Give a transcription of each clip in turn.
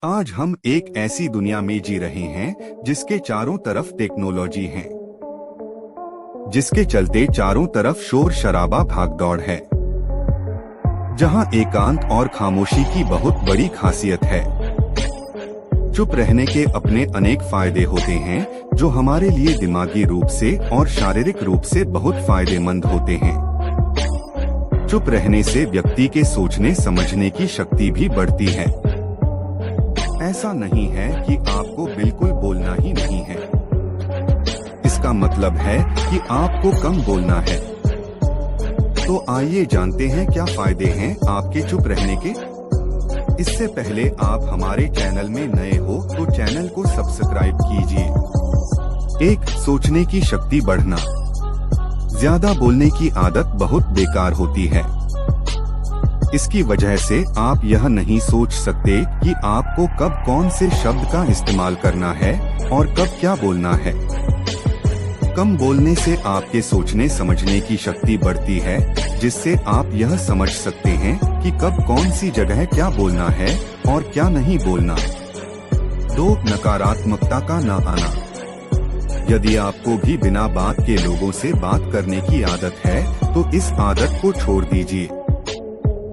आज हम एक ऐसी दुनिया में जी रहे हैं जिसके चारों तरफ टेक्नोलॉजी है, जिसके चलते चारों तरफ शोर शराबा भागदौड़ है, जहां एकांत और खामोशी की बहुत बड़ी खासियत है। चुप रहने के अपने अनेक फायदे होते हैं जो हमारे लिए दिमागी रूप से और शारीरिक रूप से बहुत फायदेमंद होते हैं। चुप रहने से व्यक्ति के सोचने समझने की शक्ति भी बढ़ती है। ऐसा नहीं है कि आपको बिल्कुल बोलना ही नहीं है, इसका मतलब है कि आपको कम बोलना है। तो आइए जानते हैं क्या फायदे हैं आपके चुप रहने के। इससे पहले आप हमारे चैनल में नए हो तो चैनल को सब्सक्राइब कीजिए। 1. सोचने की शक्ति बढ़ना। ज्यादा बोलने की आदत बहुत बेकार होती है। इसकी वजह से आप यह नहीं सोच सकते कि आपको कब कौन से शब्द का इस्तेमाल करना है और कब क्या बोलना है। कम बोलने से आपके सोचने समझने की शक्ति बढ़ती है, जिससे आप यह समझ सकते हैं कि कब कौन सी जगह क्या बोलना है और क्या नहीं बोलना। 2. नकारात्मकता का न आना। यदि आपको भी बिना बात के लोगों से बात करने की आदत है तो इस आदत को छोड़ दीजिए।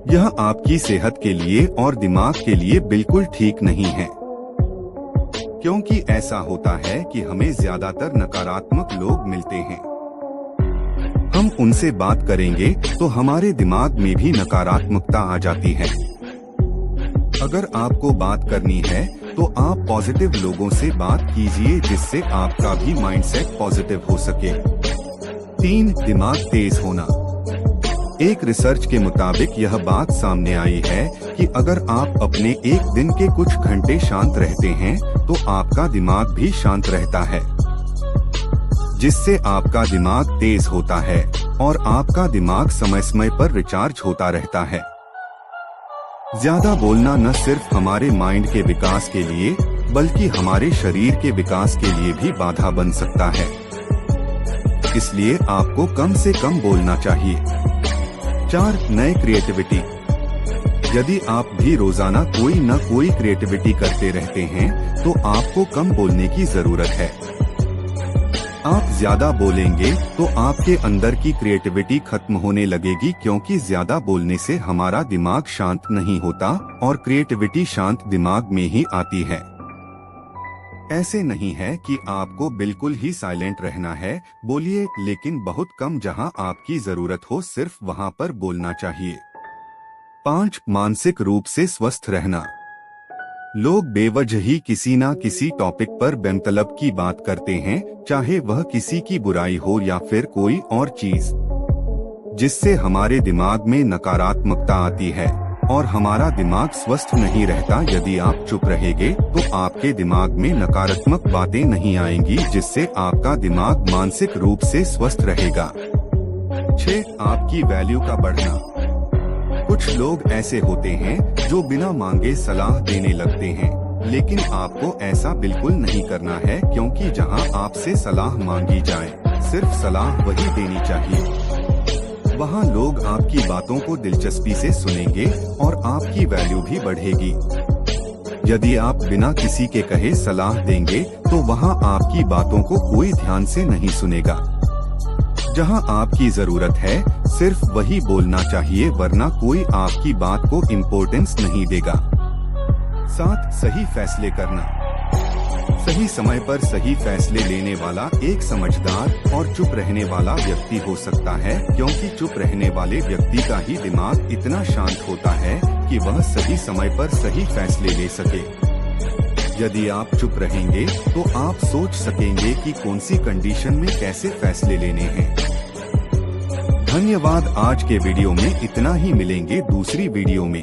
यह आपकी सेहत के लिए और दिमाग के लिए बिल्कुल ठीक नहीं है, क्योंकि ऐसा होता है कि हमें ज्यादातर नकारात्मक लोग मिलते हैं। हम उनसे बात करेंगे तो हमारे दिमाग में भी नकारात्मकता आ जाती है। अगर आपको बात करनी है तो आप पॉजिटिव लोगों से बात कीजिए, जिससे आपका भी माइंडसेट पॉजिटिव हो सके। 3. दिमाग तेज होना। एक रिसर्च के मुताबिक यह बात सामने आई है कि अगर आप अपने एक दिन के कुछ घंटे शांत रहते हैं तो आपका दिमाग भी शांत रहता है, जिससे आपका दिमाग तेज होता है और आपका दिमाग समय समय पर रिचार्ज होता रहता है। ज्यादा बोलना न सिर्फ हमारे माइंड के विकास के लिए बल्कि हमारे शरीर के विकास के लिए भी बाधा बन सकता है, इसलिए आपको कम से कम बोलना चाहिए। 4. नए क्रिएटिविटी। यदि आप भी रोजाना कोई न कोई क्रिएटिविटी करते रहते हैं तो आपको कम बोलने की जरूरत है। आप ज्यादा बोलेंगे तो आपके अंदर की क्रिएटिविटी खत्म होने लगेगी, क्योंकि ज्यादा बोलने से हमारा दिमाग शांत नहीं होता और क्रिएटिविटी शांत दिमाग में ही आती है। ऐसे नहीं है कि आपको बिल्कुल ही साइलेंट रहना है, बोलिए, लेकिन बहुत कम। जहां आपकी जरूरत हो सिर्फ वहां पर बोलना चाहिए। 5. मानसिक रूप से स्वस्थ रहना। लोग बेवजह ही किसी न किसी टॉपिक पर बेमतलब की बात करते हैं, चाहे वह किसी की बुराई हो या फिर कोई और चीज, जिससे हमारे दिमाग में नकारात्मकता आती है और हमारा दिमाग स्वस्थ नहीं रहता। यदि आप चुप रहेंगे तो आपके दिमाग में नकारात्मक बातें नहीं आएंगी, जिससे आपका दिमाग मानसिक रूप से स्वस्थ रहेगा। 6. आपकी वैल्यू का बढ़ना। कुछ लोग ऐसे होते हैं जो बिना मांगे सलाह देने लगते हैं, लेकिन आपको ऐसा बिल्कुल नहीं करना है, क्योंकि जहां आपसे सलाह मांगी जाए सिर्फ सलाह वही देनी चाहिए। वहाँ लोग आपकी बातों को दिलचस्पी से सुनेंगे और आपकी वैल्यू भी बढ़ेगी। यदि आप बिना किसी के कहे सलाह देंगे तो वहाँ आपकी बातों को कोई ध्यान से नहीं सुनेगा। जहाँ आपकी जरूरत है सिर्फ वही बोलना चाहिए, वरना कोई आपकी बात को इम्पोर्टेंस नहीं देगा। 7. सही फैसले करना। सही समय पर सही फैसले लेने वाला एक समझदार और चुप रहने वाला व्यक्ति हो सकता है, क्योंकि चुप रहने वाले व्यक्ति का ही दिमाग इतना शांत होता है कि वह सही समय पर सही फैसले ले सके। यदि आप चुप रहेंगे तो आप सोच सकेंगे कि कौन सी कंडीशन में कैसे फैसले लेने हैं। धन्यवाद। आज के वीडियो में इतना ही, मिलेंगे दूसरी वीडियो में।